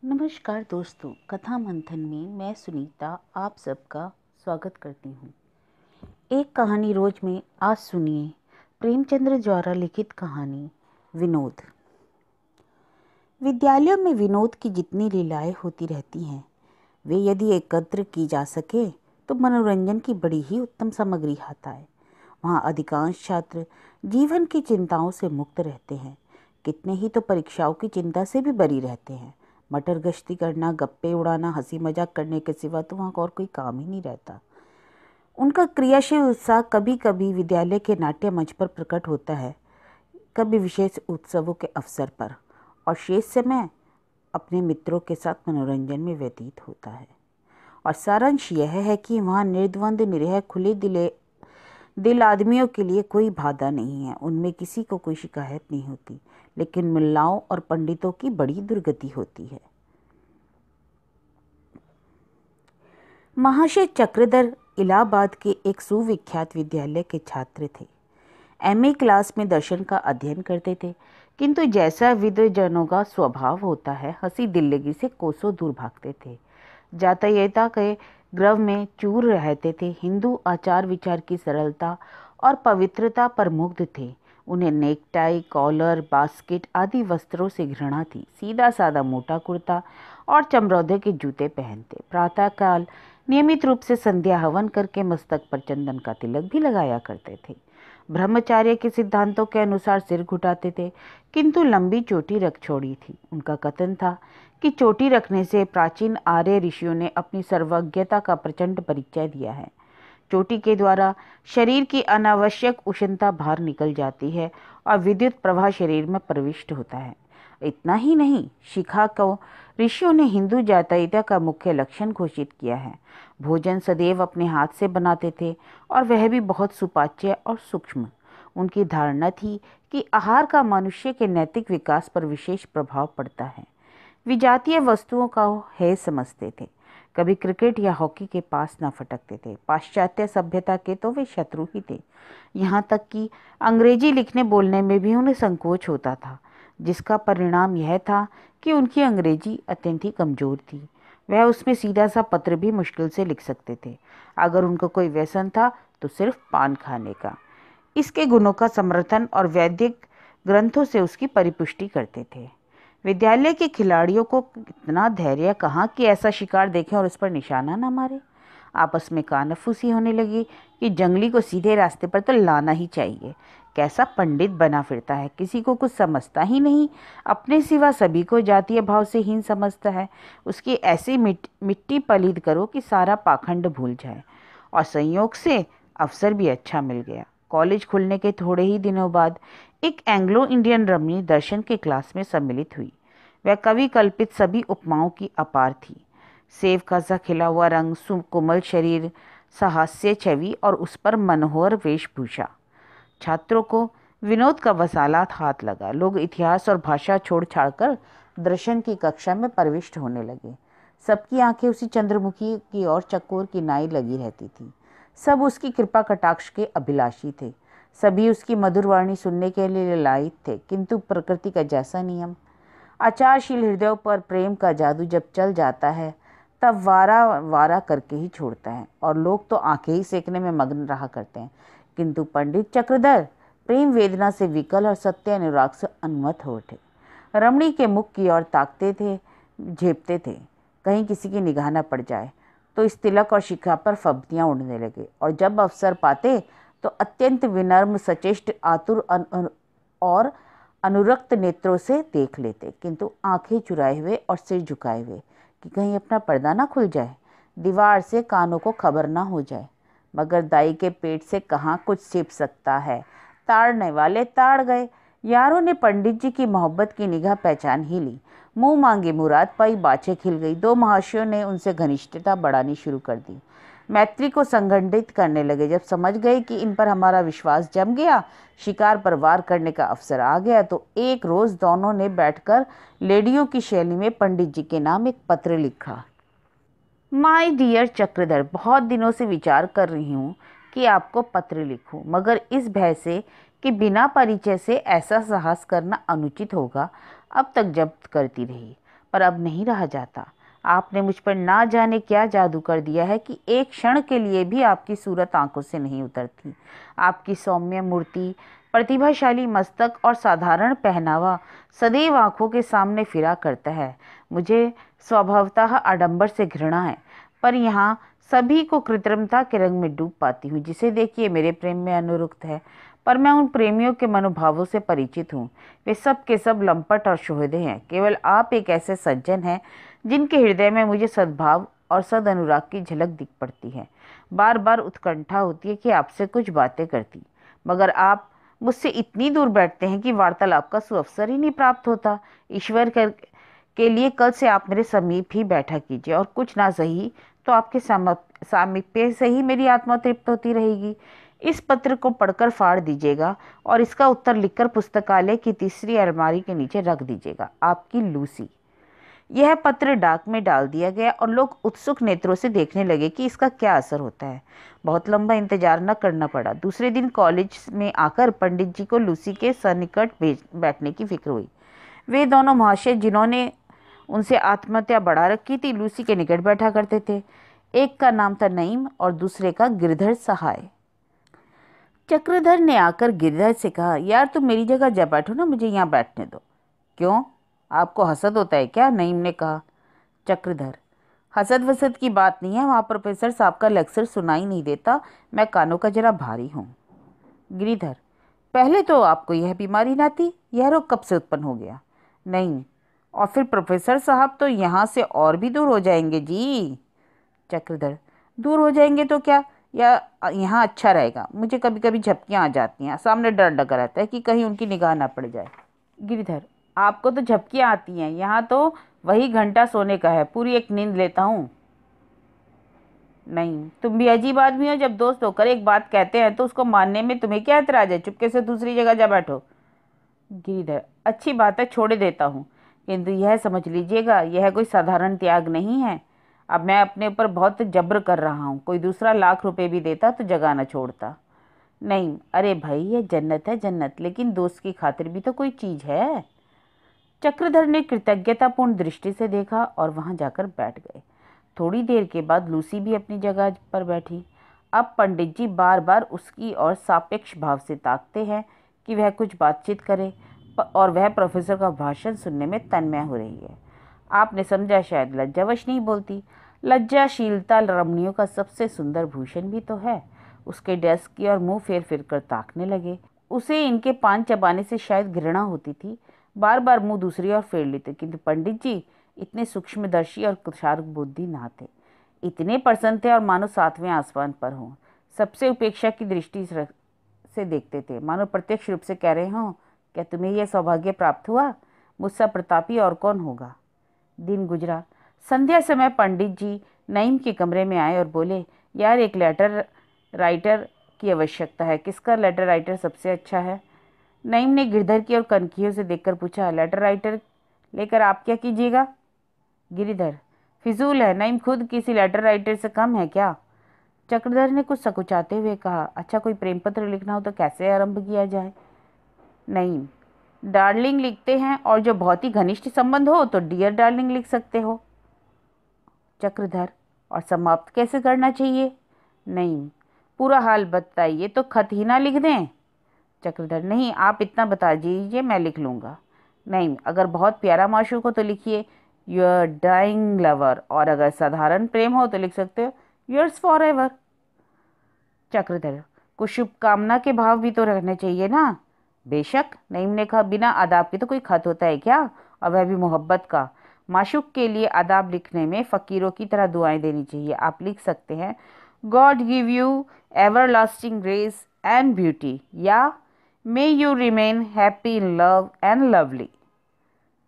नमस्कार दोस्तों, कथा मंथन में मैं सुनीता आप सबका स्वागत करती हूँ। एक कहानी रोज में आज सुनिए प्रेमचंद्र द्वारा लिखित कहानी विनोद। विद्यालयों में विनोद की जितनी लीलाएं होती रहती हैं, वे यदि एकत्र की जा सके तो मनोरंजन की बड़ी ही उत्तम सामग्री आता है। वहाँ अधिकांश छात्र जीवन की चिंताओं से मुक्त रहते हैं। कितने ही तो परीक्षाओं की चिंता से भी बरी रहते हैं। मटर गश्ती करना, गप्पे उड़ाना, हंसी मजाक करने के सिवा तो वहाँ और कोई काम ही नहीं रहता। उनका क्रियाशील उत्साह कभी कभी विद्यालय के नाट्य मंच पर प्रकट होता है, कभी विशेष उत्सवों के अवसर पर, और शेष समय अपने मित्रों के साथ मनोरंजन में व्यतीत होता है। और सारांश यह है कि वहाँ निर्द्वंद, निरीह, खुले दिल आदमियों के लिए कोई बाधा नहीं है। उनमें किसी को कोई शिकायत नहीं होती, लेकिन मुल्लाओं और पंडितों की बड़ी दुर्गति होती है। महाशय चक्रधर इलाहाबाद के एक सुविख्यात विद्यालय के छात्र थे। एमए क्लास में दर्शन का अध्ययन करते थे, किंतु जैसा विद्वजनों का स्वभाव होता है, हंसी दिल्लगी से कोसों दूर भागते थे। जातीयता के ग्रव में चूर रहते थे। हिंदू आचार विचार की सरलता और पवित्रता पर मुग्ध थे। उन्हें नेकटाई, कॉलर, बास्केट आदि वस्त्रों से घृणा थी। सीधा सादा मोटा कुर्ता और चमरौधे के जूते पहनते। प्रातःकाल नियमित रूप से संध्या हवन करके मस्तक पर चंदन का तिलक भी लगाया करते थे। ब्रह्मचार्य के सिद्धांतों के अनुसार सिर घुटाते थे, किंतु लंबी चोटी रख छोड़ी थी। उनका कथन था कि चोटी रखने से प्राचीन आर्य ऋषियों ने अपनी सर्वज्ञता का प्रचंड परिचय दिया है। चोटी के द्वारा शरीर की अनावश्यक उष्णता बाहर निकल जाती है और विद्युत प्रवाह शरीर में प्रविष्ट होता है। इतना ही नहीं, शिखा को ऋषियों ने हिंदू जातीयता का मुख्य लक्षण घोषित किया है। भोजन सदैव अपने हाथ से बनाते थे, और वह भी बहुत सुपाच्य और सूक्ष्म। उनकी धारणा थी कि आहार का मनुष्य के नैतिक विकास पर विशेष प्रभाव पड़ता है। विजातीय वस्तुओं का है समझते थे। कभी क्रिकेट या हॉकी के पास न फटकते थे। पाश्चात्य सभ्यता के तो वे शत्रु ही थे। यहाँ तक कि अंग्रेजी लिखने बोलने में भी उन्हें संकोच होता था, जिसका परिणाम यह था कि उनकी अंग्रेजी अत्यंत ही कमजोर थी। वह उसमें सीधा सा पत्र भी मुश्किल से लिख सकते थे। अगर उनको कोई व्यसन था तो सिर्फ पान खाने का। इसके गुणों का समर्थन और वैदिक ग्रंथों से उसकी परिपुष्टि करते थे। विद्यालय के खिलाड़ियों को इतना धैर्य कहाँ कि ऐसा शिकार देखें और उस पर निशाना न मारे। आपस में कानाफूसी होने लगी कि जंगली को सीधे रास्ते पर तो लाना ही चाहिए। कैसा पंडित बना फिरता है, किसी को कुछ समझता ही नहीं, अपने सिवा सभी को जातीय भाव से हीन समझता है। उसकी ऐसी मिट्टी पलीद करो कि सारा पाखंड भूल जाए। और संयोग से अवसर भी अच्छा मिल गया। कॉलेज खुलने के थोड़े ही दिनों बाद एक एंग्लो इंडियन रमणी दर्शन के क्लास में सम्मिलित हुई। वह कवि कल्पित सभी उपमाओं की अपार थी। सेब का सा खिला हुआ रंग, सुकोमल शरीर, साहस्य छवि और उस पर मनोहर वेशभूषा। छात्रों को विनोद का वसालात हाथ लगा। लोग इतिहास और भाषा छोड़ छाड़कर दर्शन की कक्षा में प्रविष्ट होने लगे। सबकी आंखें उसी चंद्रमुखी की ओर चकोर की नाई लगी रहती थी। सब उसकी कृपा कटाक्ष के अभिलाषी थे। सभी उसकी मधुर वाणी सुनने के लिए लायक थे, किंतु प्रकृति का जैसा नियम, आचारशील हृदयों पर प्रेम का जादू जब चल जाता है, तब वारा वारा करके ही छोड़ता है, और लोग तो आंखें ही सेकने में मग्न रहा करते हैं। किंतु पंडित चक्रधर प्रेम वेदना से विकल और सत्य अनुराग से उन्मत्त हो उठे। रमणी के मुख की ओर ताकते थे, झेपते थे, कहीं किसी की निगाह न पड़ जाए। तो इस तिलक और शिखा पर फब्तियां उड़ने लगे, और जब अवसर पाते तो अत्यंत विनम्र, सचेष्ट, आतुर और अनुरक्त नेत्रों से देख लेते, किंतु आंखें चुराए हुए और सिर झुकाए हुए, कि कहीं अपना पर्दा ना खुल जाए, दीवार से कानों को खबर ना हो जाए। मगर दाई के पेट से कहाँ कुछ छिप सकता है। ताड़ने वाले ताड़ गए। यारों ने पंडित जी की मोहब्बत की निगाह पहचान ही ली। मुंह मांगी मुराद पाई, बाछे खिल गई। दो महाशयों ने उनसे घनिष्ठता बढ़ानी शुरू कर दी। मैत्री को संगठित करने लगे। जब समझ गए कि इन पर हमारा विश्वास जम गया, शिकार पर वार करने का अवसर आ गया, तो एक रोज दोनों ने बैठकर लेडियों की शैली में पंडित जी के नाम एक पत्र लिखा। माय डियर चक्रधर, बहुत दिनों से विचार कर रही हूँ कि आपको पत्र लिखूं, मगर इस भय से कि बिना परिचय से ऐसा साहस करना अनुचित होगा, अब तक जब्त करती रही। पर अब नहीं रहा जाता। आपने मुझ पर ना जाने क्या जादू कर दिया है कि एक क्षण के लिए भी आपकी सूरत आंखों से नहीं उतरती। आपकी सौम्य मूर्ति, प्रतिभाशाली मस्तक और साधारण पहनावा सदैव आंखों के सामने फिरा करता है। मुझे स्वभावतः आडंबर से घृणा है, पर यहाँ सभी को कृत्रिमता के रंग में डूब पाती हूँ, जिसे देखिए मेरे प्रेम में अनुरक्त है। पर मैं उन प्रेमियों के मनोभावों से परिचित हूँ। वे सब के सब लंपट और शोहदे हैं। केवल आप एक ऐसे सज्जन हैं जिनके हृदय में मुझे सद्भाव और सद अनुराग की झलक दिख पड़ती है। बार बार उत्कंठा होती है कि आपसे कुछ बातें करती, मगर आप मुझसे इतनी दूर बैठते हैं कि वार्तालाप का सुअवसर ही नहीं प्राप्त होता। ईश्वर के लिए कल से आप मेरे समीप ही बैठा कीजिए, और कुछ ना सही तो आपके सामीप्य से ही मेरी आत्मा तृप्त होती रहेगी। इस पत्र को पढ़कर फाड़ दीजिएगा और इसका उत्तर लिखकर पुस्तकालय की तीसरी अलमारी के नीचे रख दीजिएगा। आपकी लूसी। यह पत्र डाक में डाल दिया गया और लोग उत्सुक नेत्रों से देखने लगे कि इसका क्या असर होता है। बहुत लंबा इंतजार न करना पड़ा। दूसरे दिन कॉलेज में आकर पंडित जी को लूसी के सन्निकट बैठने की फिक्र हुई। वे दोनों महाशय जिन्होंने उनसे आत्महत्या बढ़ा रखी थी, लूसी के निकट बैठा करते थे। एक का नाम था नईम और दूसरे का गिरधर सहाय। चक्रधर ने आकर गिरधर से कहा, यार तुम मेरी जगह जा बैठो ना, मुझे यहाँ बैठने दो। क्यों, आपको हसद होता है क्या? नईम ने कहा। चक्रधर, हसद वसद की बात नहीं है, वहाँ प्रोफेसर साहब का लेक्चर सुनाई नहीं देता, मैं कानों का जरा भारी हूँ। गिरिधर, पहले तो आपको यह बीमारी ना थी, यह रोग कब से उत्पन्न हो गया? नहीं, और फिर प्रोफेसर साहब तो यहाँ से और भी दूर हो जाएंगे जी। चक्रधर, दूर हो जाएंगे तो क्या, या यहाँ अच्छा रहेगा? मुझे कभी कभी झपकियाँ आ जाती हैं, सामने डर लगा रहता है कि कहीं उनकी निगाह ना पड़ जाए। गिरिधर, आपको तो झपकियाँ आती हैं, यहाँ तो वही घंटा सोने का है, पूरी एक नींद लेता हूँ। नहीं, तुम भी अजीब आदमी हो, जब दोस्त होकर एक बात कहते हैं तो उसको मानने में तुम्हें क्या एतराज है? चुपके से दूसरी जगह जा बैठो। गिरिधर, अच्छी बात है, छोड़ देता हूँ, किंतु यह समझ लीजिएगा यह कोई साधारण त्याग नहीं है। अब मैं अपने ऊपर बहुत जब्र कर रहा हूँ, कोई दूसरा लाख रुपए भी देता तो जगह न छोड़ता। नहीं, अरे भाई ये जन्नत है जन्नत, लेकिन दोस्त की खातिर भी तो कोई चीज़ है। चक्रधर ने कृतज्ञतापूर्ण दृष्टि से देखा और वहां जाकर बैठ गए। थोड़ी देर के बाद लूसी भी अपनी जगह पर बैठी। अब पंडित जी बार बार उसकी ओर सापेक्ष भाव से ताकते हैं कि वह कुछ बातचीत करे, और वह प्रोफेसर का भाषण सुनने में तन्मय हो रही है। आपने समझा शायद लज्जावश नहीं बोलती। लज्जाशीलता रमणियों का सबसे सुंदर भूषण भी तो है। उसके डेस्क की ओर मुंह फेर फेर कर ताकने लगे। उसे इनके पान चबाने से शायद घृणा होती थी। बार बार मुंह दूसरी ओर फेर लेते, किंतु पंडित जी इतने सूक्ष्मदर्शी और कुशार्क बुद्धि ना थे। इतने प्रसन्न थे और मानो सातवें आसमान पर हों। सबसे उपेक्षा की दृष्टि से देखते थे, मानो प्रत्यक्ष रूप से कह रहे हों, क्या तुम्हें यह सौभाग्य प्राप्त हुआ? मुझसा प्रतापी और कौन होगा? दिन गुजरा। संध्या समय पंडित जी नईम के कमरे में आए और बोले, यार एक लेटर राइटर की आवश्यकता है। किसका लेटर राइटर सबसे अच्छा है? नईम ने गिरधर की ओर कनखियों से देखकर पूछा, लेटर राइटर लेकर आप क्या कीजिएगा? गिरिधर, फिजूल है, नईम खुद किसी लेटर राइटर से कम है क्या? चक्रधर ने कुछ सकुचाते हुए कहा, अच्छा कोई प्रेम पत्र लिखना हो तो कैसे आरंभ किया जाए? नईम, डार्लिंग लिखते हैं, और जो बहुत ही घनिष्ठ संबंध हो तो डियर डार्लिंग लिख सकते हो। चक्रधर, और समाप्त कैसे करना चाहिए? नहीं, पूरा हाल बताइए तो खत ही ना लिख दें। चक्रधर, नहीं, आप इतना बता दीजिए, मैं लिख लूँगा। नहीं, अगर बहुत प्यारा माशूक हो तो लिखिए योर डाइंग लवर, और अगर साधारण प्रेम हो तो लिख सकते हो योर्स फॉर एवर। चक्रधर, कुछ शुभकामना के भाव भी तो रहने चाहिए ना? बेशक, नईम ने कहा, बिना आदाब के तो कोई खत होता है क्या, और वह भी मोहब्बत का? माशूक के लिए आदाब लिखने में फ़कीरों की तरह दुआएं देनी चाहिए। आप लिख सकते हैं, God give you everlasting grace and beauty, या may you remain happy in love and lovely.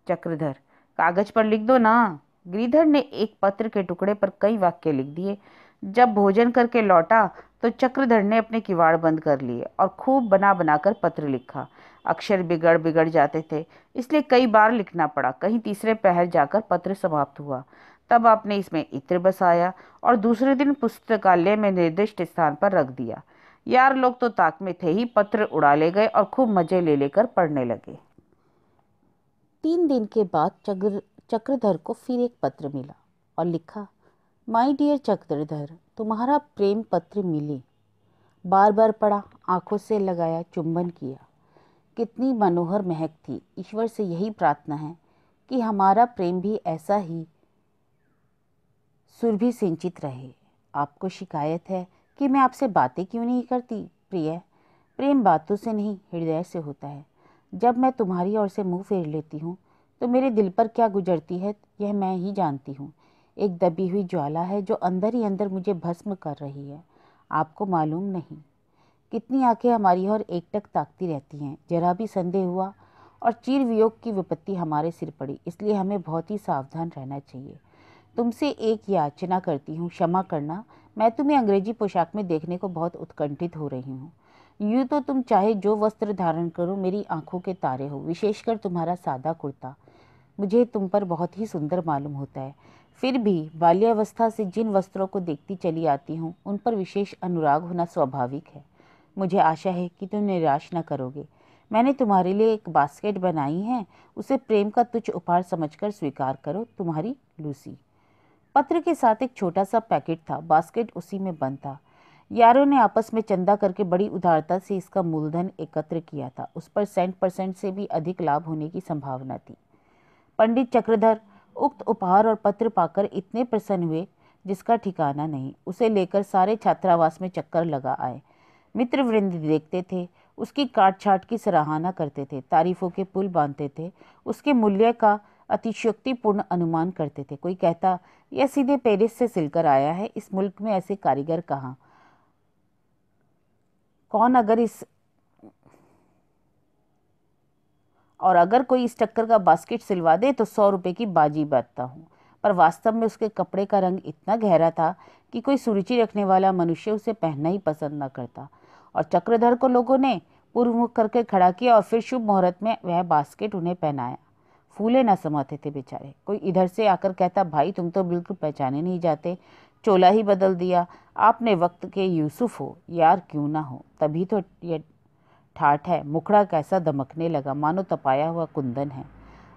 Chakradhar, कागज पर लिख दो ना। गिरिधर ने एक पत्र के टुकड़े पर कई वाक्य लिख दिए। जब भोजन करके लौटा तो चक्रधर ने अपने किवाड़ बंद कर लिए और खूब बना बनाकर पत्र लिखा। अक्षर बिगड़ बिगड़ जाते थे, इसलिए कई बार लिखना पड़ा। कहीं तीसरे पहर जाकर पत्र समाप्त हुआ। तब आपने इसमें इत्र बसाया और दूसरे दिन पुस्तकालय में निर्दिष्ट स्थान पर रख दिया। यार लोग तो ताक में थे ही, पत्र उड़ा ले गए और खूब मजे ले लेकर पढ़ने लगे। 3 दिन के बाद चक्रधर को फिर एक पत्र मिला और लिखा, माय डियर चक्रधर, तुम्हारा प्रेम पत्र मिले। बार बार पढ़ा, आंखों से लगाया, चुंबन किया। कितनी मनोहर महक थी। ईश्वर से यही प्रार्थना है कि हमारा प्रेम भी ऐसा ही सुरभि सिंचित रहे। आपको शिकायत है कि मैं आपसे बातें क्यों नहीं करती। प्रिय, प्रेम बातों से नहीं, हृदय से होता है। जब मैं तुम्हारी ओर से मुंह फेर लेती हूँ तो मेरे दिल पर क्या गुजरती है यह मैं ही जानती हूँ। एक दबी हुई ज्वाला है जो अंदर ही अंदर मुझे भस्म कर रही है। आपको मालूम नहीं कितनी आंखें हमारी ओर एकटक ताकती रहती हैं। जरा भी संदेह हुआ और चीर वियोग की विपत्ति हमारे सिर पड़ी, इसलिए हमें बहुत ही सावधान रहना चाहिए। तुमसे एक याचना करती हूँ, क्षमा करना। मैं तुम्हें अंग्रेजी पोशाक में देखने को बहुत उत्कंठित हो रही हूँ। यूँ तो तुम चाहे जो वस्त्र धारण करो मेरी आंखों के तारे हो, विशेषकर तुम्हारा सादा कुर्ता मुझे तुम पर बहुत ही सुंदर मालूम होता है। फिर भी बाल्यावस्था से जिन वस्त्रों को देखती चली आती हूँ उन पर विशेष अनुराग होना स्वाभाविक है। मुझे आशा है कि तुम निराश न करोगे। मैंने तुम्हारे लिए एक बास्केट बनाई है, उसे प्रेम का तुच्छ उपहार समझकर स्वीकार करो। तुम्हारी लूसी। पत्र के साथ एक छोटा सा पैकेट था, बास्केट उसी में बंद था। यारों ने आपस में चंदा करके बड़ी उदारता से इसका मूलधन एकत्र किया था। उस पर सेंट% से भी अधिक लाभ होने की संभावना थी। पंडित चक्रधर उक्त उपहार और पत्र पाकर इतने प्रसन्न हुए जिसका ठिकाना नहीं। उसे लेकर सारे छात्रावास में चक्कर लगा आए। मित्र वृंद देखते थे, उसकी काट छाट की सराहना करते थे, तारीफों के पुल बांधते थे, उसके मूल्य का अतिशयोक्तिपूर्ण अनुमान करते थे। कोई कहता, यह सीधे पेरिस से सिलकर आया है, इस मुल्क में ऐसे कारीगर कहाँ। अगर कोई इस टक्कर का बास्केट सिलवा दे तो 100 रुपए की बाजी बांधता हूँ। पर वास्तव में उसके कपड़े का रंग इतना गहरा था कि कोई सुरुचि रखने वाला मनुष्य उसे पहनना ही पसंद न करता। और चक्रधर को लोगों ने पूर्व मुख करके खड़ा किया और फिर शुभ मुहूर्त में वह बास्केट उन्हें पहनाया। फूले न समाते थे बेचारे। कोई इधर से आकर कहता, भाई तुम तो बिल्कुल पहचाने नहीं जाते, चोला ही बदल दिया, आपने वक्त के यूसुफ हो। यार क्यों ना हो, तभी तो ये ठाठ है। मुखड़ा कैसा दमकने लगा, मानो तपाया हुआ कुंदन है।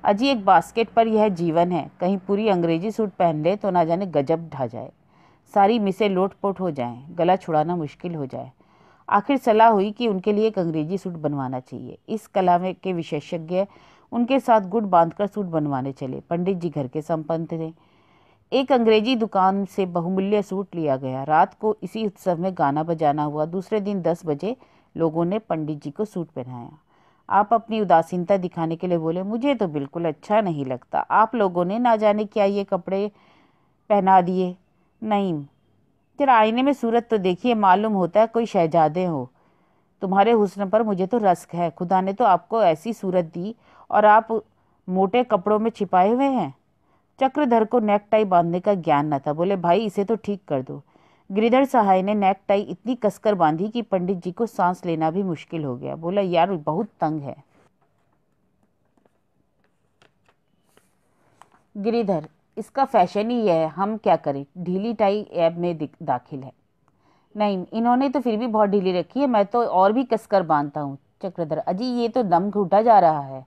अजी एक बास्केट पर यह जीवन है। कहीं पूरी अंग्रेजी सूट पहन ले तो ना जाने गजब ढा जाए, सारी मिसें लोटपोट हो जाएं, गला छुड़ाना मुश्किल हो जाए। आखिर सलाह हुई कि उनके लिए एक अंग्रेजी सूट बनवाना चाहिए। इस कला में के विशेषज्ञ उनके साथ गुट बांधकर सूट बनवाने चले। पंडित जी घर के संपन्न थे। एक अंग्रेजी दुकान से बहुमूल्य सूट लिया गया। रात को इसी उत्सव में गाना बजाना हुआ। दूसरे दिन 10 बजे लोगों ने पंडित जी को सूट पहनाया। आप अपनी उदासीनता दिखाने के लिए बोले, मुझे तो बिल्कुल अच्छा नहीं लगता। आप लोगों ने ना जाने क्या ये कपड़े पहना दिए। नहीं, जरा आईने में सूरत तो देखिए, मालूम होता है कोई शहजादे हो। तुम्हारे हुस्न पर मुझे तो रस्क है। खुदा ने तो आपको ऐसी सूरत दी और आप मोटे कपड़ों में छिपाए हुए हैं। चक्रधर को नेक टाई बांधने का ज्ञान न था। बोले, भाई इसे तो ठीक कर दो। गिरिधर सहाय ने नेक टाई इतनी कसकर बांधी कि पंडित जी को सांस लेना भी मुश्किल हो गया। बोला, यार बहुत तंग है। गिरिधर, इसका फैशन ही यह है, हम क्या करें। ढीली टाई ऐब में दाखिल है। नहीं, इन्होंने तो फिर भी बहुत ढीली रखी है, मैं तो और भी कसकर बांधता हूँ। चक्रधर, अजी ये तो दम घुटा जा रहा है।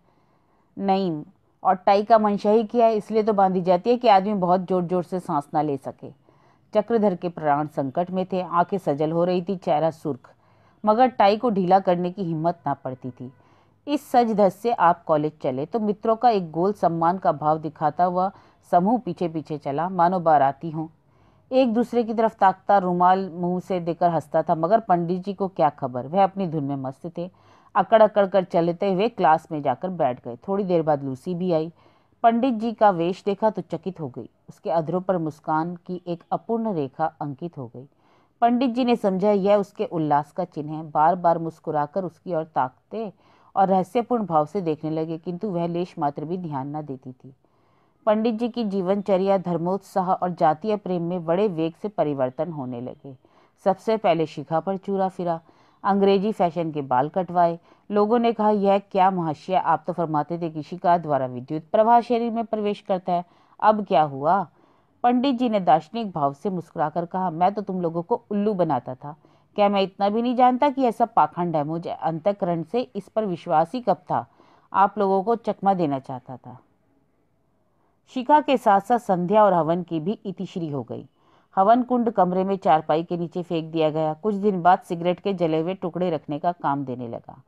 नहीं, और टाई का मंशा ही क्या है, इसलिए तो बांधी जाती है कि आदमी बहुत जोर जोर से सांस ना ले सके। चक्रधर के प्राण संकट में थे, आंखें सजल हो रही थी, चेहरा सुर्ख, मगर टाई को ढीला करने की हिम्मत ना पड़ती थी। इस सज धज से आप कॉलेज चले तो मित्रों का एक गोल सम्मान का भाव दिखाता हुआ समूह पीछे पीछे चला, मानो बाराती हों। एक दूसरे की तरफ ताकता, रुमाल मुंह से देकर हंसता था। मगर पंडित जी को क्या खबर, वह अपनी धुन में मस्त थे। अकड़ अकड़ कर चलते हुए क्लास में जाकर बैठ गए। थोड़ी देर बाद लूसी भी आई। पंडित जी का वेश देखा तो चकित हो गई। उसके अधरों पर मुस्कान की एक अपूर्ण रेखा अंकित हो गई। पंडित जी ने समझा यह उसके उल्लास का चिन्ह है। बार बार मुस्कुराकर उसकी ओर ताकते और रहस्यपूर्ण भाव से देखने लगे, किंतु वह लेश मात्र भी ध्यान न देती थी। पंडित जी की जीवनचर्या, धर्मोत्साह और जातीय प्रेम में बड़े वेग से परिवर्तन होने लगे। सबसे पहले शिखा पर चूरा फिरा, अंग्रेजी फैशन के बाल कटवाए। लोगों ने कहा, यह क्या महाशय, आप तो फरमाते थे कि शिखा द्वारा विद्युत प्रवाह शरीर में प्रवेश करता है, अब क्या हुआ। पंडित जी ने दार्शनिक भाव से मुस्कुराकर कहा, मैं तो तुम लोगों को उल्लू बनाता था। क्या मैं इतना भी नहीं जानता कि ऐसा पाखंड है। मुझे अंतःकरण से इस पर विश्वास ही कब था। आप लोगों को चकमा देना चाहता था। शिखा के साथ साथ संध्या और हवन की भी इतिश्री हो गई। हवन कुंड कमरे में चारपाई के नीचे फेंक दिया गया। कुछ दिन बाद सिगरेट के जले हुए टुकड़े रखने का काम देने लगा।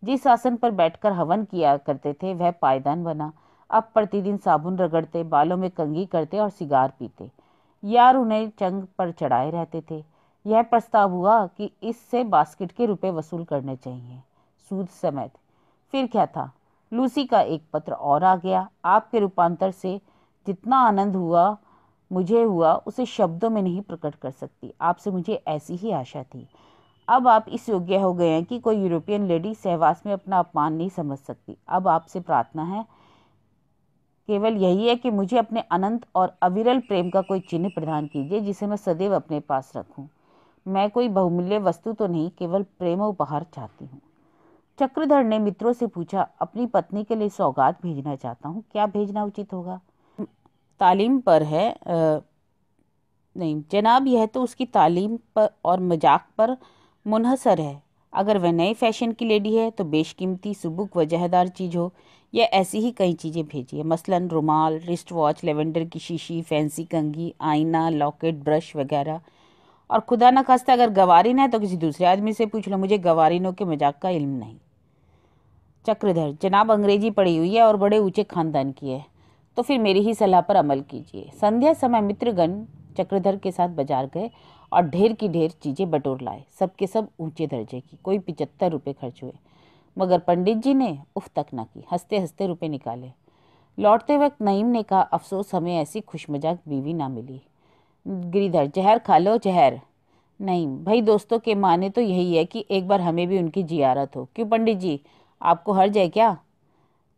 जिस आसन पर बैठकर हवन किया करते थे वह पायदान बना। अब प्रतिदिन साबुन रगड़ते, बालों में कंघी करते और सिगार पीते। यार उन्हें चंग पर चढ़ाए रहते थे। यह प्रस्ताव हुआ कि इससे बास्केट के रुपए वसूल करने चाहिए, सूद समेत। फिर क्या था, लूसी का एक पत्र और आ गया। आपके रूपांतर से जितना आनंद हुआ मुझे हुआ उसे शब्दों में नहीं प्रकट कर सकती। आपसे मुझे ऐसी ही आशा थी। अब आप इस योग्य हो गए हैं कि कोई यूरोपियन लेडी सहवास में अपना अपमान नहीं समझ सकती। अब आपसे प्रार्थना है, केवल यही है कि मुझे अपने अनंत और अविरल प्रेम का कोई चिन्ह प्रदान कीजिए जिसे मैं सदैव अपने पास रखूं। मैं कोई बहुमूल्य वस्तु तो नहीं, केवल प्रेम उपहार चाहती हूँ। चक्रधर ने मित्रों से पूछा, अपनी पत्नी के लिए सौगात भेजना चाहता हूँ, क्या भेजना उचित होगा? तालीम पर है नहीं जनाब, यह तो उसकी तालीम पर और मजाक पर मुनहसर है। अगर वह नए फैशन की लेडी है तो बेशकीमती सुबुक वजहदार चीज़ हो, या ऐसी ही कई चीज़ें भेजिए, मसलन रुमाल, रिस्ट वॉच, लेवेंडर की शीशी, फैंसी कंघी, आईना, लॉकेट, ब्रश वगैरह। और खुदा न खास्ता अगर गवारीन है तो किसी दूसरे आदमी से पूछ लो, मुझे गवारीनों के मजाक का इल्म नहीं। चक्रधर, जनाब अंग्रेजी पढ़ी हुई है और बड़े ऊंचे खानदान की है, तो फिर मेरी ही सलाह पर अमल कीजिए। संध्या समय मित्रगण चक्रधर के साथ बाजार गए और ढेर की ढेर चीज़ें बटोर लाए। सबके सब ऊंचे दर्जे की। कोई 75 रुपये खर्च हुए, मगर पंडित जी ने उफ तक न की। हंसते हंसते रुपये निकाले। लौटते वक्त नईम ने कहा, अफसोस हमें ऐसी खुशमजाक बीवी ना मिली। गिरिधर, जहर खा लो जहर। नहीं भाई, दोस्तों के माने तो यही है कि एक बार हमें भी उनकी जियारत हो। क्यों पंडित जी, आपको हर्ज है क्या?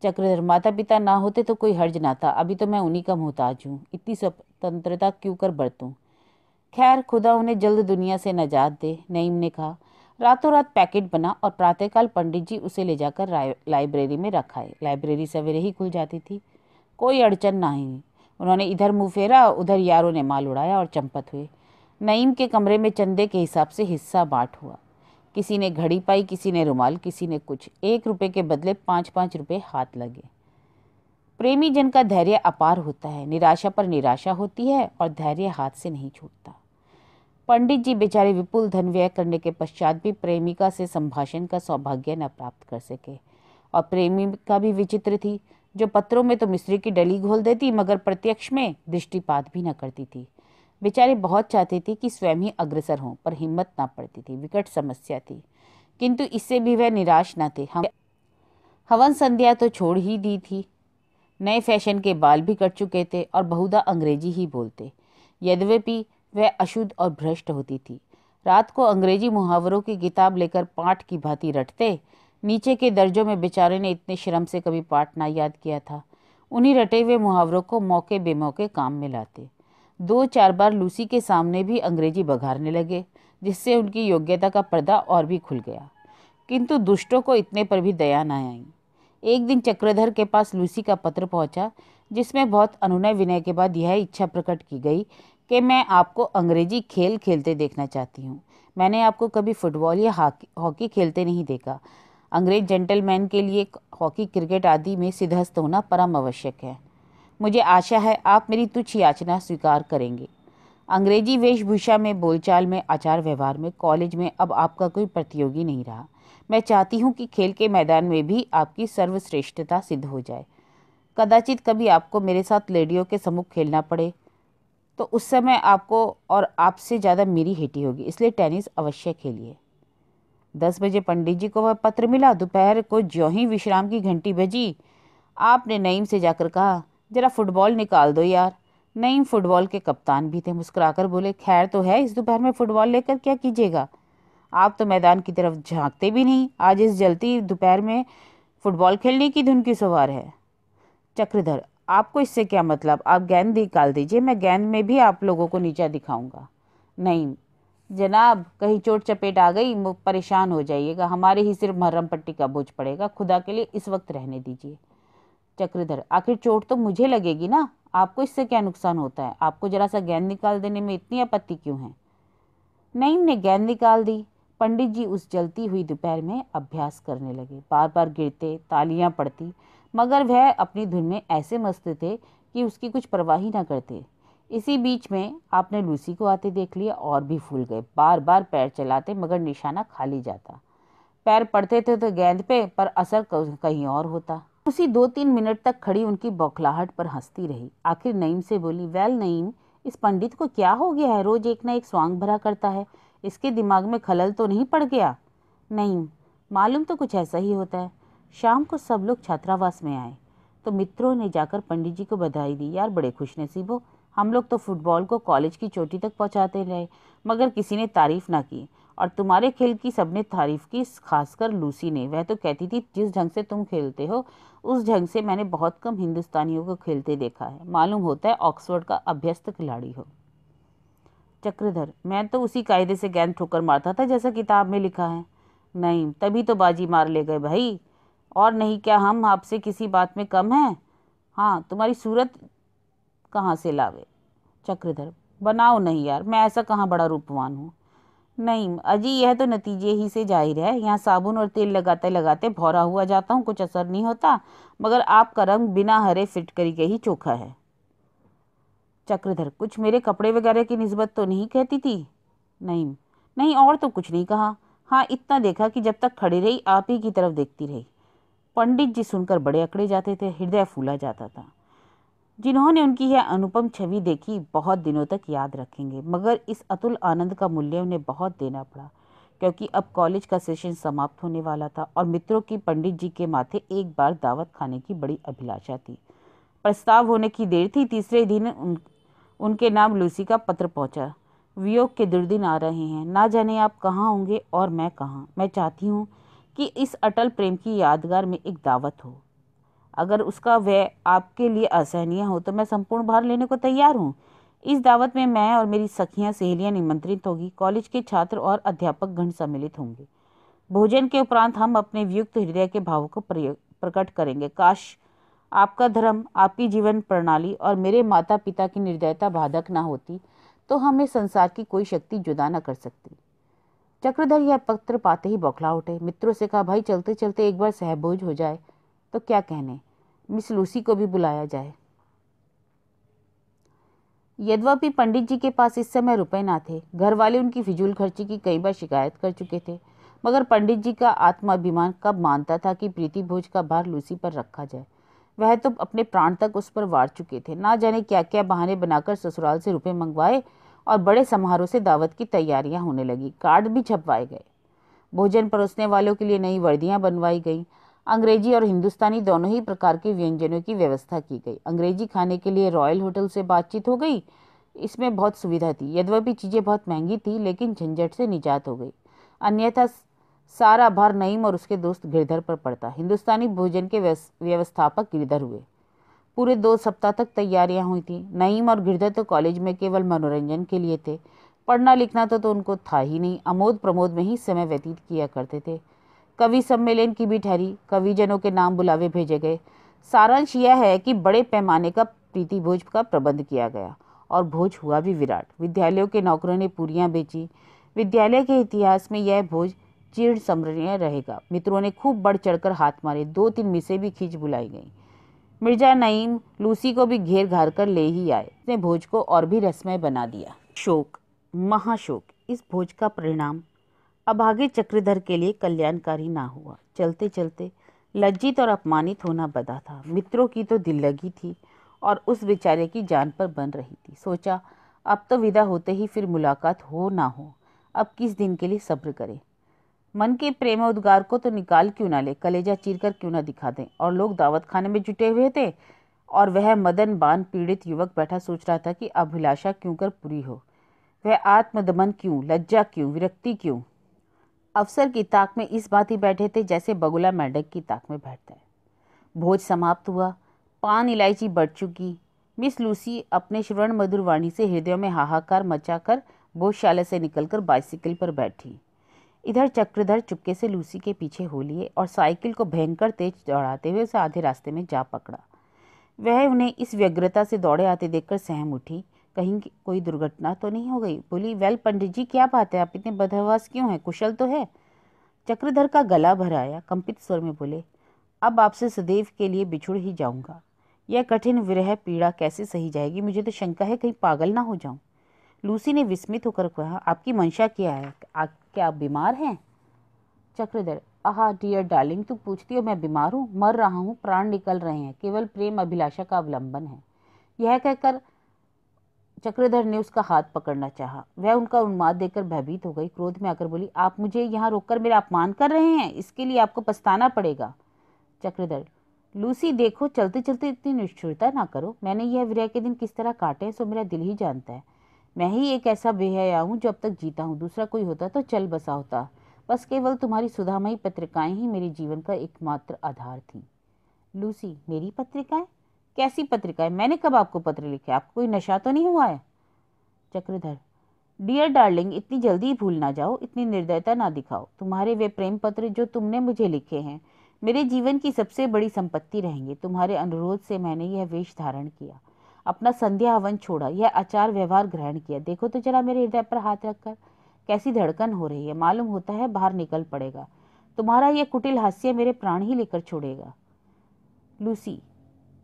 चक्रधर, माता पिता ना होते तो कोई हर्ज ना था, अभी तो मैं उन्हीं का मोहताज हूँ, इतनी स्वतंत्रता क्यों कर बरतूं। खैर, खुदा उन्हें जल्द दुनिया से नजात दे, नईम ने कहा। रातों रात पैकेट बना और प्रातःकाल पंडित जी उसे ले जाकर लाइब्रेरी में रखाए। लाइब्रेरी सवेरे ही खुल जाती थी, कोई अड़चन ना हुई। उन्होंने इधर मुंह फेरा, उधर यारों ने माल उड़ाया और चंपत हुए। नईम के कमरे में चंदे के हिसाब से हिस्सा बांट हुआ। किसी ने घड़ी पाई, किसी ने रुमाल, किसी ने कुछ। 1 रुपये के बदले 5-5 रुपये हाथ लगे। प्रेमी जन का धैर्य अपार होता है। निराशा पर निराशा होती है और धैर्य हाथ से नहीं छूटता। पंडित जी बेचारे विपुल धन व्यय करने के पश्चात भी प्रेमिका से संभाषण का सौभाग्य न प्राप्त कर सके। और प्रेमिका भी विचित्र थी, जो पत्रों में तो मिस्री की डली घोल देती, मगर प्रत्यक्ष में दृष्टिपात भी न करती थी। बेचारे बहुत चाहते थे कि स्वयं ही अग्रसर हों, पर हिम्मत ना पड़ती थी। विकट समस्या थी, किंतु इससे भी वह निराश न थे। हवन संध्या तो छोड़ ही दी थी। नए फैशन के बाल भी कट चुके थे और बहुधा अंग्रेजी ही बोलते। यद्यपि वह अशुद्ध और भ्रष्ट होती थी। रात को अंग्रेजी मुहावरों की किताब लेकर पाठ की भांति रटते। नीचे के दर्जों में बेचारे ने इतने श्रम से कभी पाठ ना याद किया था। उन्हीं रटे हुए मुहावरों को मौके बेमौके काम में लाते। 2-4 बार लूसी के सामने भी अंग्रेजी बघारने लगे, जिससे उनकी योग्यता का पर्दा और भी खुल गया। किंतु दुष्टों को इतने पर भी दया न आई। एक दिन चक्रधर के पास लूसी का पत्र पहुंचा, जिसमें बहुत अनुनय विनय के बाद यह इच्छा प्रकट की गई कि मैं आपको अंग्रेजी खेल खेलते देखना चाहती हूँ। मैंने आपको कभी फुटबॉल या हॉकी खेलते नहीं देखा। अंग्रेज जेंटलमैन के लिए हॉकी, क्रिकेट आदि में सिद्धहस्त होना परम आवश्यक है। मुझे आशा है आप मेरी तुच्छ याचना स्वीकार करेंगे। अंग्रेजी वेशभूषा में, बोलचाल में, आचार व्यवहार में कॉलेज में अब आपका कोई प्रतियोगी नहीं रहा। मैं चाहती हूँ कि खेल के मैदान में भी आपकी सर्वश्रेष्ठता सिद्ध हो जाए। कदाचित कभी आपको मेरे साथ लेडियों के सम्मुख खेलना पड़े तो उस समय आपको और आपसे ज़्यादा मेरी हेटी होगी, इसलिए टेनिस अवश्य खेलिए। 10 बजे पंडित जी को वह पत्र मिला। दोपहर को ज्यों ही विश्राम की घंटी बजी, आपने नईम से जाकर कहा, जरा फुटबॉल निकाल दो यार। नईम फुटबॉल के कप्तान भी थे। मुस्कुराकर बोले, खैर तो है, इस दोपहर में फुटबॉल लेकर क्या कीजिएगा? आप तो मैदान की तरफ झांकते भी नहीं। आज इस जलती दोपहर में फुटबॉल खेलने की धुन की सवार है। चक्रधर, आपको इससे क्या मतलब? आप गेंद निकाल दीजिए, मैं गेंद में भी आप लोगों को नीचा दिखाऊंगा। नहीं जनाब, कहीं चोट चपेट आ गई परेशान हो जाइएगा, हमारे ही सिर्फ मरहम पट्टी का बोझ पड़ेगा। खुदा के लिए इस वक्त रहने दीजिए। चक्रधर, आखिर चोट तो मुझे लगेगी ना, आपको इससे क्या नुकसान होता है? आपको जरा सा गेंद निकाल देने में इतनी आपत्ति क्यों है? नईम ने गेंद निकाल दी। पंडित जी उस जलती हुई दोपहर में अभ्यास करने लगे। बार बार गिरते, तालियां पड़ती, मगर वह अपनी धुन में ऐसे मस्त थे कि उसकी कुछ परवाह ही ना करते। इसी बीच में आपने लूसी को आते देख लिया और भी फूल गए। बार बार पैर चलाते मगर निशाना खाली जाता। पैर पड़ते थे तो गेंद पे, पर असर कहीं और होता। उसी 2-3 मिनट तक खड़ी उनकी बौखलाहट पर हंसती रही। आखिर नईम से बोली, वेल नईम, इस पंडित को क्या हो गया है? रोज एक ना एक स्वांग भरा करता है। इसके दिमाग में खलल तो नहीं पड़ गया? नईम, मालूम तो कुछ ऐसा ही होता है। शाम को सब लोग छात्रावास में आए तो मित्रों ने जाकर पंडित जी को बधाई दी। यार बड़े खुशनसीब हो, हम लोग तो फुटबॉल को कॉलेज की चोटी तक पहुंचाते रहे मगर किसी ने तारीफ ना की, और तुम्हारे खेल की सबने तारीफ की, खासकर लूसी ने। वह तो कहती थी जिस ढंग से तुम खेलते हो उस ढंग से मैंने बहुत कम हिंदुस्तानियों को खेलते देखा है। मालूम होता है ऑक्सफोर्ड का अभ्यस्त खिलाड़ी हो। चक्रधर, मैं तो उसी कायदे से गेंद ठोकर मारता था जैसा किताब में लिखा है। नहीं, तभी तो बाजी मार ले गए भाई। और नहीं क्या हम आपसे किसी बात में कम हैं? हाँ, तुम्हारी सूरत कहाँ से लावे? चक्रधर, बनाओ नहीं यार, मैं ऐसा कहाँ बड़ा रूपवान हूँ। नहीं अजी, यह तो नतीजे ही से जाहिर है। यहाँ साबुन और तेल लगाते लगाते भौरा हुआ जाता हूँ, कुछ असर नहीं होता, मगर आपका रंग बिना हरे फिटकरी के ही चोखा है। चक्रधर, कुछ मेरे कपड़े वगैरह की निस्बत तो नहीं कहती थी? नहीं नहीं, और तो कुछ नहीं कहा। हाँ, इतना देखा कि जब तक खड़ी रही आप ही की तरफ देखती रही। पंडित जी सुनकर बड़े अकड़े जाते थे, हृदय फूला जाता था। जिन्होंने उनकी यह अनुपम छवि देखी बहुत दिनों तक याद रखेंगे, मगर इस अतुल आनंद का मूल्य उन्हें बहुत देना पड़ा, क्योंकि अब कॉलेज का सेशन समाप्त होने वाला था और मित्रों की पंडित जी के माथे एक बार दावत खाने की बड़ी अभिलाषा थी। प्रस्ताव होने की देर थी। तीसरे दिन उनके नाम लूसी का पत्र पहुंचा। वियोग के दुर्दिन आ रहे हैं, ना जाने आप कहाँ होंगे और मैं कहाँ। मैं चाहती हूँ कि इस अटल प्रेम की यादगार में एक दावत हो। अगर उसका व्यय आपके लिए असहनीय हो तो मैं संपूर्ण भार लेने को तैयार हूँ। इस दावत में मैं और मेरी सखियां सहेलियां निमंत्रित होगी। कॉलेज के छात्र और अध्यापक गण सम्मिलित होंगे। भोजन के उपरांत हम अपने वियुक्त हृदय के भावों को प्रकट करेंगे। काश आपका धर्म, आपकी जीवन प्रणाली और मेरे माता पिता की निर्दयता बाधक ना होती तो हमें संसार की कोई शक्ति जुदा न कर सकती। चक्रधर यह पत्र पाते ही बौखला उठे। मित्रों से कहा, भाई चलते चलते एक बार सहभोज हो जाए तो क्या कहने, मिस लूसी को भी बुलाया जाए। यद्यपि पंडित जी के पास इस समय रुपए ना थे, घर वाले उनकी फिजूल खर्ची की कई बार शिकायत कर चुके थे, मगर पंडित जी का आत्माभिमान कब मानता था कि प्रीति भोज का भार लूसी पर रखा जाए। वह तो अपने प्राण तक उस पर वार चुके थे। ना जाने क्या क्या बहाने बनाकर ससुराल से रुपए मंगवाए और बड़े समारोह से दावत की तैयारियां होने लगी। कार्ड भी छपवाए गए। भोजन परोसने वालों के लिए नई वर्दियां बनवाई गई। अंग्रेजी और हिंदुस्तानी दोनों ही प्रकार के व्यंजनों की व्यवस्था की गई। अंग्रेजी खाने के लिए रॉयल होटल से बातचीत हो गई। इसमें बहुत सुविधा थी। यद्यपि चीज़ें बहुत महंगी थी, लेकिन झंझट से निजात हो गई। अन्यथा सारा भार नईम और उसके दोस्त गिरधर पर पड़ता। हिंदुस्तानी भोजन के व्यवस्थापक गिरधर हुए। पूरे 2 सप्ताह तक तैयारियां हुई थी। नईम और गिरधर तो कॉलेज में केवल मनोरंजन के लिए थे। पढ़ना लिखना तो उनको था ही नहीं। अमोद प्रमोद में ही समय व्यतीत किया करते थे। कवि सम्मेलन की भी ठहरी। कविजनों के नाम बुलावे भेजे गए। सारांश यह है कि बड़े पैमाने का प्रीति भोज का प्रबंध किया गया और भोज हुआ भी विराट। विद्यालयों के नौकरों ने पूरियां बेची। विद्यालय के इतिहास में यह भोज चिर स्मरणीय रहेगा। मित्रों ने खूब बढ़ चढ़कर हाथ मारे। 2-3 मिसें भी खींच बुलाई गईं। मिर्जा नईम लूसी को भी घेर घार कर ले ही आए। इसने भोज को और भी रसमय बना दिया। शोक, महाशोक, इस भोज का परिणाम अब आगे चक्रधर के लिए कल्याणकारी ना हुआ। चलते चलते लज्जित और अपमानित होना बदा था। मित्रों की तो दिल लगी थी और उस बेचारे की जान पर बन रही थी। सोचा अब तो विदा होते ही फिर मुलाकात हो ना हो, अब किस दिन के लिए सब्र करे। मन के प्रेमोद्गार को तो निकाल क्यों ना ले, कलेजा चीरकर क्यों ना दिखा दें। और लोग दावत खाने में जुटे हुए थे और वह मदन बान पीड़ित युवक बैठा सोच रहा था कि अभिलाषा क्यों कर पूरी हो। वह आत्मदमन क्यों, लज्जा क्यों, विरक्ति क्यों। अफसर की ताक में इस बात ही बैठे थे जैसे बगुला मेंढक की ताक में बैठता है। भोज समाप्त हुआ। पान इलायची बढ़ चुकी। मिस लूसी अपने श्रवण मधुर वाणी से हृदयों में हाहाकार मचाकर भोजशाला से निकलकर बाइसिकल पर बैठी। इधर चक्रधर चुपके से लूसी के पीछे हो लिए और साइकिल को भयंकर तेज दौड़ाते हुए उसे आधे रास्ते में जा पकड़ा। वह उन्हें इस व्यग्रता से दौड़े आते देखकर सहम उठी। कहीं कोई दुर्घटना तो नहीं हो गई। बोली, वेल पंडित जी, क्या बात है, आप इतने बदहवास क्यों हैं, कुशल तो है? चक्रधर का गला भर आया। कंपित स्वर में बोले, अब आपसे सदैव के लिए बिछुड़ ही जाऊंगा। यह कठिन विरह पीड़ा कैसे सही जाएगी? मुझे तो शंका है कहीं पागल ना हो जाऊं। लूसी ने विस्मित होकर कहा, आपकी मंशा क्या है? क्या आप बीमार हैं? चक्रधर, आहा डियर डार्लिंग, तू पूछती हो मैं बीमार हूँ? मर रहा हूँ, प्राण निकल रहे हैं, केवल प्रेम अभिलाषा का अवलंबन है। यह कहकर चक्रधर ने उसका हाथ पकड़ना चाहा। वह उनका उन्माद देखकर भयभीत हो गई। क्रोध में आकर बोली, आप मुझे यहाँ रोककर मेरा अपमान कर रहे हैं, इसके लिए आपको पछताना पड़ेगा। चक्रधर, लूसी देखो, चलते चलते इतनी निष्ठुरता ना करो। मैंने यह विरह के दिन किस तरह काटे सो मेरा दिल ही जानता है। मैं ही एक ऐसा बेहया हूँ जो अब तक जीता हूँ। दूसरा कोई होता तो चल बसा होता। बस केवल तुम्हारी सुधामयी पत्रिकाएं ही मेरे जीवन का एकमात्र आधार थीं। लूसी, मेरी पत्रिकाएं? कैसी पत्रिकाएं? मैंने कब आपको पत्र लिखे? आपको कोई नशा तो नहीं हुआ है? चक्रधर, डियर डार्लिंग, इतनी जल्दी भूल ना जाओ, इतनी निर्दयता ना दिखाओ। तुम्हारे वे प्रेम पत्र जो तुमने मुझे लिखे हैं मेरे जीवन की सबसे बड़ी संपत्ति रहेंगे। तुम्हारे अनुरोध से मैंने यह वेश धारण किया, अपना संध्या हवन छोड़ा, यह आचार व्यवहार ग्रहण किया। देखो तो जरा मेरे हृदय पर हाथ रखकर, कैसी धड़कन हो रही है। मालूम होता है बाहर निकल पड़ेगा। तुम्हारा यह कुटिल हास्य मेरे प्राण ही लेकर छोड़ेगा। लूसी,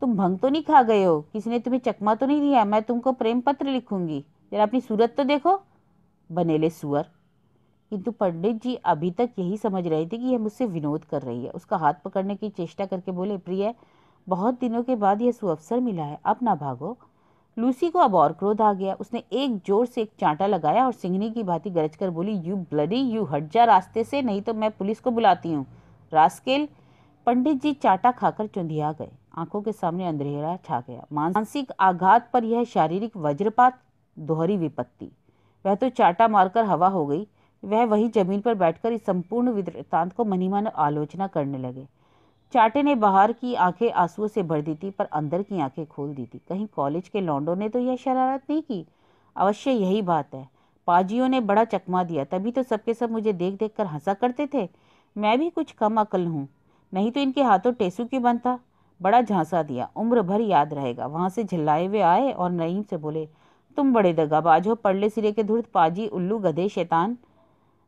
तुम भंग तो नहीं खा गए हो? किसी ने तुम्हें चकमा तो नहीं दिया? मैं तुमको प्रेम पत्र लिखूंगी? जरा अपनी सूरत तो देखो, बनेले सुअर। किंतु पंडित जी अभी तक यही समझ रहे थे कि यह मुझसे विनोद कर रही है। उसका हाथ पकड़ने की चेष्टा करके बोले, प्रिय, बहुत दिनों के बाद यह सुअवसर मिला है, अब ना भागो। लूसी को अब और क्रोध आ गया। उसने एक जोर से एक चांटा लगाया और सिंहनी की भांति गरज कर बोली, यू ब्लडी, यू हट जा रास्ते से, नहीं तो मैं पुलिस को बुलाती हूँ। रास्केल। पंडित जी चाटा खाकर चुंधिया गए। आंखों के सामने अंधेरा छा गया। मानसिक आघात पर यह शारीरिक वज्रपात, दोहरी विपत्ति। वह तो चाटा मारकर हवा हो गई। वह वही जमीन पर बैठकर इस संपूर्ण वृत्तांत को मनी मन आलोचना करने लगे। चाटे ने बाहर की आंखें आंसुओं से भर दी थी, पर अंदर की आंखें खोल दी थी। कहीं कॉलेज के लौंडों ने तो यह शरारत नहीं की? अवश्य यही बात है। पाजियों ने बड़ा चकमा दिया, तभी तो सबके सब मुझे देख देख कर हंसा करते थे। मैं भी कुछ कम अकल हूँ, नहीं तो इनके हाथों टेसू क्यों बनता। बड़ा झांसा दिया, उम्र भर याद रहेगा। वहां से झल्लाए हुए आए और नईम से बोले, तुम बड़े दगाबाज हो, पड़ले सिरे के धुर्त, पाजी, उल्लू, गधे, शैतान।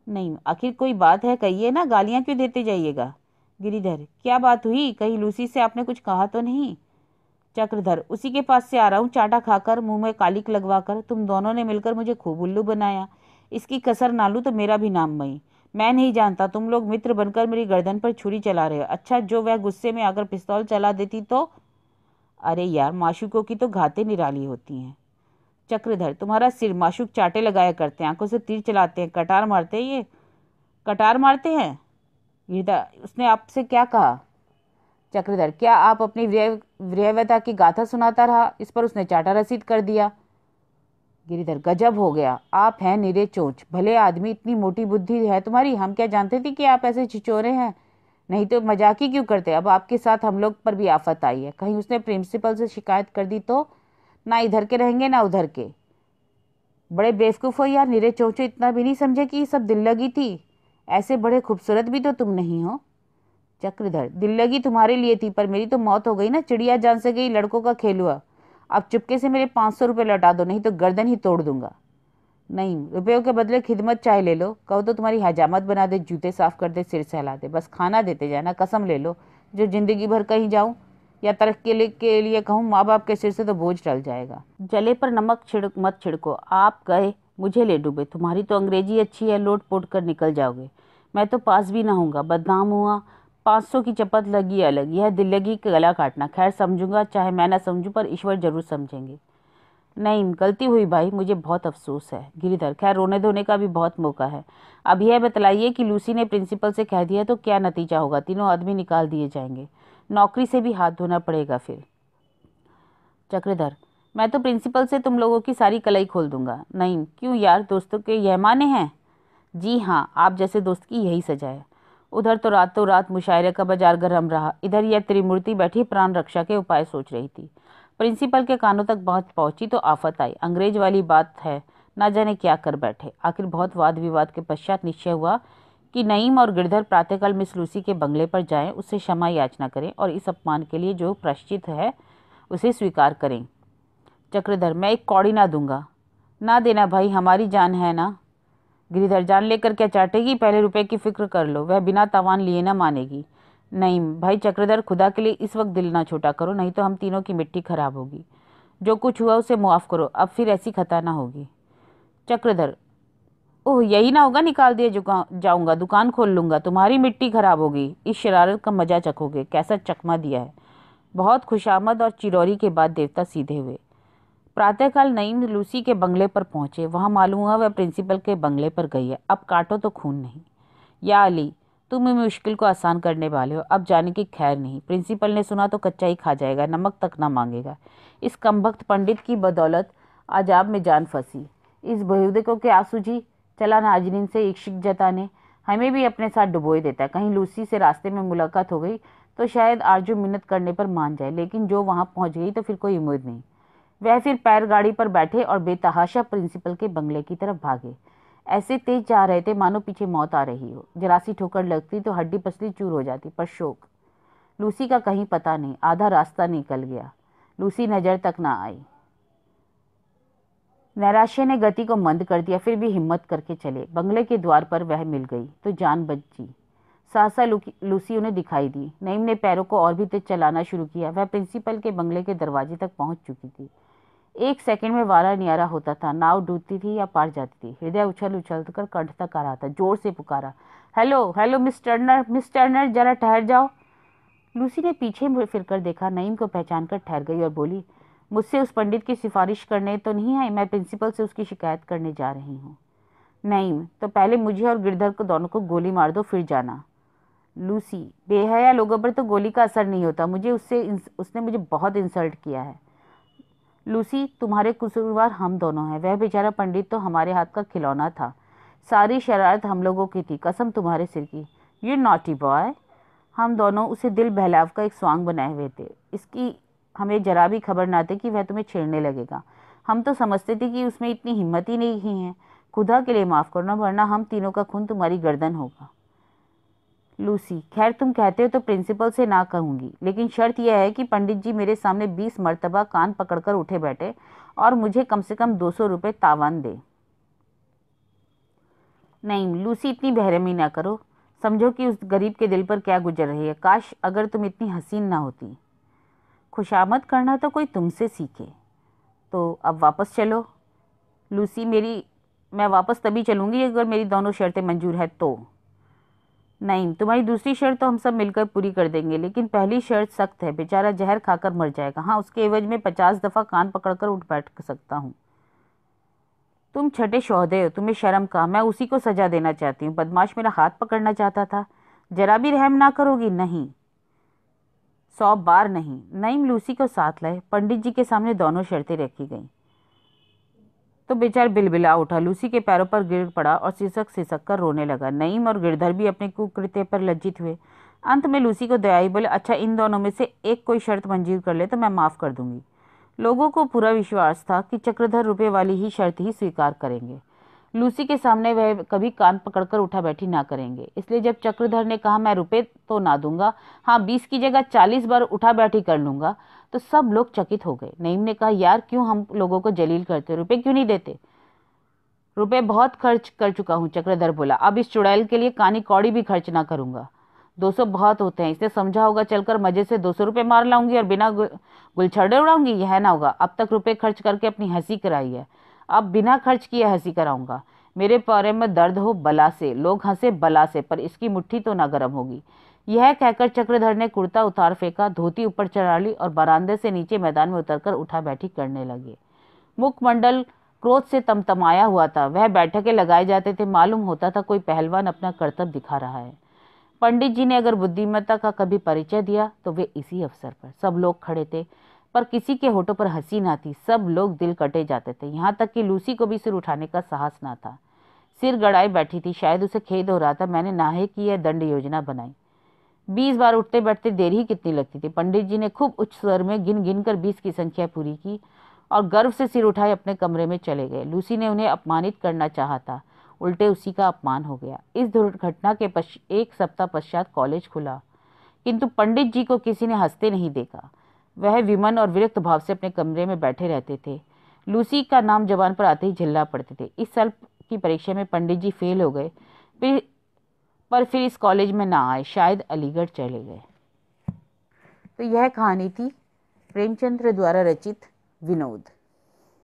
नहीं, आखिर कोई बात है, कहिए ना, गालियां क्यों देते जाइएगा। गिरिधर, क्या बात हुई? कहीं लूसी से आपने कुछ कहा तो नहीं? चक्रधर, उसी के पास से आ रहा हूँ, चाटा खाकर, मुंह में कालिक लगवाकर। तुम दोनों ने मिलकर मुझे खूब उल्लू बनाया। इसकी कसर ना लूं तो मेरा भी नाम मई। मैं नहीं जानता, तुम लोग मित्र बनकर मेरी गर्दन पर छुरी चला रहे हो। अच्छा, जो वह गुस्से में आकर पिस्तौल चला देती तो? अरे यार, माशुकों की तो घातें निराली होती हैं। चक्रधर, तुम्हारा सिर माशुक चाटे लगाया करते हैं, आंखों से तीर चलाते हैं, कटार मारते हैं। ये कटार मारते हैं? गिरधर, उसने आपसे क्या कहा? चक्रधर, क्या आप अपनी विरहव्यता की गाथा सुनाता रहा, इस पर उसने चाटा रसीद कर दिया। गिरिधर, गजब हो गया, आप हैं निरे चोंच। भले आदमी, इतनी मोटी बुद्धि है तुम्हारी। हम क्या जानते थे कि आप ऐसे छिचोरे हैं? नहीं तो मजाक ही क्यों करते। अब आपके साथ हम लोग पर भी आफत आई है। कहीं उसने प्रिंसिपल से शिकायत कर दी तो? ना इधर के रहेंगे ना उधर के। बड़े बेवकूफ हो यार निरे चोंचो, इतना भी नहीं समझे कि ये सब दिल लगी थी। ऐसे बड़े खूबसूरत भी तो तुम नहीं हो। चक्रधर, दिल लगी तुम्हारे लिए थी, पर मेरी तो मौत हो गई ना। चिड़िया जान से गई, लड़कों का खेल हुआ। अब चुपके से मेरे 500 रुपये लौटा दो, नहीं तो गर्दन ही तोड़ दूंगा। नहीं, रुपयों के बदले खिदमत चाहे ले लो। कहो तो तुम्हारी हजामत बना दे, जूते साफ कर दे, सिर सहला दे। बस खाना देते जाना, कसम ले लो जो जिंदगी भर कहीं जाऊं या तरक्की के लिए कहूँ, माँ बाप के सिर से तो बोझ टल जाएगा। जले पर नमक मत छिड़को। आप गए, मुझे ले डूबे। तुम्हारी तो अंग्रेजी अच्छी है, लोट पोट कर निकल जाओगे। मैं तो पास भी ना हूँगा, बदनाम हुआ। 500 की चपत लगी अलग, यह दिल लगी गला काटना। खैर, समझूंगा, चाहे मैं ना समझूं, पर ईश्वर जरूर समझेंगे। नहीं, गलती हुई भाई, मुझे बहुत अफसोस है। गिरिधर, खैर रोने धोने का भी बहुत मौका है। अब यह बतलाइए कि लूसी ने प्रिंसिपल से कह दिया तो क्या नतीजा होगा? तीनों आदमी निकाल दिए जाएंगे, नौकरी से भी हाथ धोना पड़ेगा फिर। चक्रधर, मैं तो प्रिंसिपल से तुम लोगों की सारी कलाई खोल दूंगा। नहीं, क्यों यार, दोस्तों के यह माने हैं? जी हाँ, आप जैसे दोस्त की यही सजा है। उधर तो रातों रात मुशायरे का बाजार गरम रहा, इधर यह त्रिमूर्ति बैठी प्राण रक्षा के उपाय सोच रही थी। प्रिंसिपल के कानों तक बात पहुंची तो आफत आई। अंग्रेज वाली बात है, ना जाने क्या कर बैठे। आखिर बहुत वाद विवाद के पश्चात निश्चय हुआ कि नईम और गिरधर प्रातःकाल मिस लूसी के बंगले पर जाएं, उससे क्षमा याचना करें और इस अपमान के लिए जो प्रायश्चित है उसे स्वीकार करें। चक्रधर, मैं एक कौड़ी ना दूंगा। ना देना भाई, हमारी जान है ना। गिरिधर, जान लेकर क्या चाटेगी? पहले रुपए की फिक्र कर लो, वह बिना तावान लिए ना मानेगी। नहीं भाई चक्रधर, खुदा के लिए इस वक्त दिल ना छोटा करो, नहीं तो हम तीनों की मिट्टी खराब होगी। जो कुछ हुआ उसे मुआफ करो, अब फिर ऐसी खता ना होगी। चक्रधर, ओह यही ना होगा, निकाल दिए जाऊंगा, दुकान खोल लूंगा, तुम्हारी मिट्टी खराब होगी, इस शरारत का मजा चखोगे। कैसा चकमा दिया है। बहुत खुशामद और चिरौरी के बाद देवता सीधे हुए। प्रातःकाल नईम लूसी के बंगले पर पहुंचे। वहां मालूम हुआ वह प्रिंसिपल के बंगले पर गई है। अब काटो तो खून नहीं। या अली, तुम ही मुश्किल को आसान करने वाले हो, अब जाने की खैर नहीं। प्रिंसिपल ने सुना तो कच्चा ही खा जाएगा, नमक तक ना मांगेगा। इस कमबख्त पंडित की बदौलत आजाब में जान फंसी। इस बेहुदे को क्या सूझी, चला नाजरीन से इश्क जताने, हमें भी अपने साथ डुबोए देता है। कहीं लूसी से रास्ते में मुलाकात हो गई तो शायद आरजू मिन्नत करने पर मान जाए, लेकिन जो वहां पहुंच गई तो फिर कोई उम्मीद नहीं। वह फिर पैर गाड़ी पर बैठे और बेतहाशा प्रिंसिपल के बंगले की तरफ भागे। ऐसे तेज जा रहे थे मानो पीछे मौत आ रही हो। जरा सी ठोकर लगती तो हड्डी पसली चूर हो जाती, पर शोक लूसी का कहीं पता नहीं। आधा रास्ता निकल गया, लूसी नजर तक ना आई। नैराश्य ने गति को मंद कर दिया, फिर भी हिम्मत करके चले। बंगले के द्वार पर वह मिल गई तो जान बची। सहसा लूसी उन्हें दिखाई दी। नईम ने पैरों को और भी तेज चलाना शुरू किया। वह प्रिंसिपल के बंगले के दरवाजे तक पहुंच चुकी थी। एक सेकंड में वारा न्यारा होता था। नाव डूबती थी या पार जाती थी। हृदय उछल उछल कर कंठ तक आ रहा था। जोर से पुकारा, hello hello miss Turner, miss Turner, जरा ठहर जाओ। लूसी ने पीछे फिरकर देखा। नईम को पहचान कर ठहर गई और बोली, मुझसे उस पंडित की सिफारिश करने तो नहीं आई, मैं प्रिंसिपल से उसकी शिकायत करने जा रही हूँ। नईम, तो पहले मुझे और गिरधर को दोनों को गोली मार दो, फिर जाना। लूसी, बेहया लोगों पर तो गोली का असर नहीं होता, उसने मुझे बहुत इंसल्ट किया है। लूसी, तुम्हारे कसूरवार हम दोनों हैं। वह बेचारा पंडित तो हमारे हाथ का खिलौना था। सारी शरारत हम लोगों की थी, कसम तुम्हारे सिर की। You naughty boy. हम दोनों उसे दिल बहलाव का एक स्वांग बनाए हुए थे। इसकी हमें जरा भी खबर ना थी कि वह तुम्हें छेड़ने लगेगा। हम तो समझते थे कि उसमें इतनी हिम्मत ही नहीं है। खुदा के लिए माफ करना, वरना हम तीनों का खून तुम्हारी गर्दन होगा। लूसी, खैर तुम कहते हो तो प्रिंसिपल से ना कहूंगी, लेकिन शर्त यह है कि पंडित जी मेरे सामने 20 मर्तबा कान पकड़कर उठे बैठे और मुझे कम से कम 200 रुपये तावान दे। नहीं लूसी, इतनी बेरहमी ना करो। समझो कि उस गरीब के दिल पर क्या गुजर रही है। काश अगर तुम इतनी हसीन ना होती। खुशामद करना तो कोई तुमसे सीखे। तो अब वापस चलो। लूसी, मैं वापस तभी चलूंगी अगर मेरी दोनों शर्तें मंजूर है तो। नहीं, तुम्हारी दूसरी शर्त तो हम सब मिलकर पूरी कर देंगे, लेकिन पहली शर्त सख्त है। बेचारा जहर खाकर मर जाएगा। हाँ, उसके एवज में 50 दफा कान पकड़कर उठ बैठ सकता हूँ। तुम छठे शोहदे हो, तुम्हें शर्म का। मैं उसी को सजा देना चाहती हूँ। बदमाश मेरा हाथ पकड़ना चाहता था। जरा भी रहम ना करोगी? नहीं, 100 बार नहीं। नईम लूसी को साथ लाए। पंडित जी के सामने दोनों शर्तें रखी गईं तो बेचारा बिलबिला उठा, लूसी के पैरों पर गिर पड़ा और सिसक सिसक कर रोने लगा। नईम और गिरधर भी अपने कुकृत्य पर लज्जित हुए। अंत में लूसी को दया आई। बोले, अच्छा, इन दोनों में से एक कोई शर्त मंजूर कर ले तो मैं माफ कर दूंगी। लोगों को पूरा विश्वास था कि चक्रधर रुपए वाली ही शर्त ही स्वीकार करेंगे। लूसी के सामने वह कभी कान पकड़कर उठा बैठी ना करेंगे। इसलिए जब चक्रधर ने कहा, मैं रुपए तो ना दूंगा, हाँ 20 की जगह 40 बार उठा बैठी कर लूंगा, तो सब लोग चकित हो गए। नईम ने कहा, यार क्यों हम लोगों को जलील करते, रुपए क्यों नहीं देते? रुपए बहुत खर्च कर चुका हूँ, चक्रधर बोला। अब इस चुड़ैल के लिए कानी कौड़ी भी खर्च ना करूंगा। 200 बहुत होते हैं, इसने समझा होगा चलकर मजे से 200 रुपये मार लाऊंगी और बिना गुलछड़े उड़ाऊंगी। यह ना होगा। अब तक रुपए खर्च करके अपनी हंसी कराई है, अब बिना खर्च किए हंसी कराऊंगा। मेरे पैरों में दर्द हो बला से, लोग हंसे बला से, पर इसकी मुट्ठी तो ना गर्म होगी। यह कहकर चक्रधर ने कुर्ता उतार फेंका, धोती ऊपर चढ़ा ली और बरामदे से नीचे मैदान में उतरकर उठा बैठी करने लगे। मुखमंडल क्रोध से तमतमाया हुआ था। वह बैठकें लगाए जाते थे, मालूम होता था कोई पहलवान अपना कर्तव्य दिखा रहा है। पंडित जी ने अगर बुद्धिमत्ता का कभी परिचय दिया तो वे इसी अवसर पर। सब लोग खड़े थे, पर किसी के होठों पर हंसी ना थी। सब लोग दिल कटे जाते थे, यहाँ तक कि लूसी को भी सिर उठाने का साहस ना था। सिर गड़ाए बैठी थी, शायद उसे खेद हो रहा था। मैंने नाहे की यह दंड योजना बनाई। 20 बार उठते बैठते देर ही कितनी लगती थी। पंडित जी ने खूब उच्च स्वर में गिन गिन कर 20 की संख्या पूरी की और गर्व से सिर उठाए अपने कमरे में चले गए। लूसी ने उन्हें अपमानित करना चाहा था, उल्टे उसी का अपमान हो गया। इस दुर्घटना के एक सप्ताह पश्चात कॉलेज खुला, किंतु पंडित जी को किसी ने हंसते नहीं देखा। वह विमन और विरक्त भाव से अपने कमरे में बैठे रहते थे। लूसी का नाम जबान पर आते ही झिल्ला पड़ते थे। इस साल की परीक्षा में पंडित जी फेल हो गए। पर फिर इस कॉलेज में ना आए, शायद अलीगढ़ चले गए। तो यह कहानी थी प्रेमचंद्र द्वारा रचित विनोद।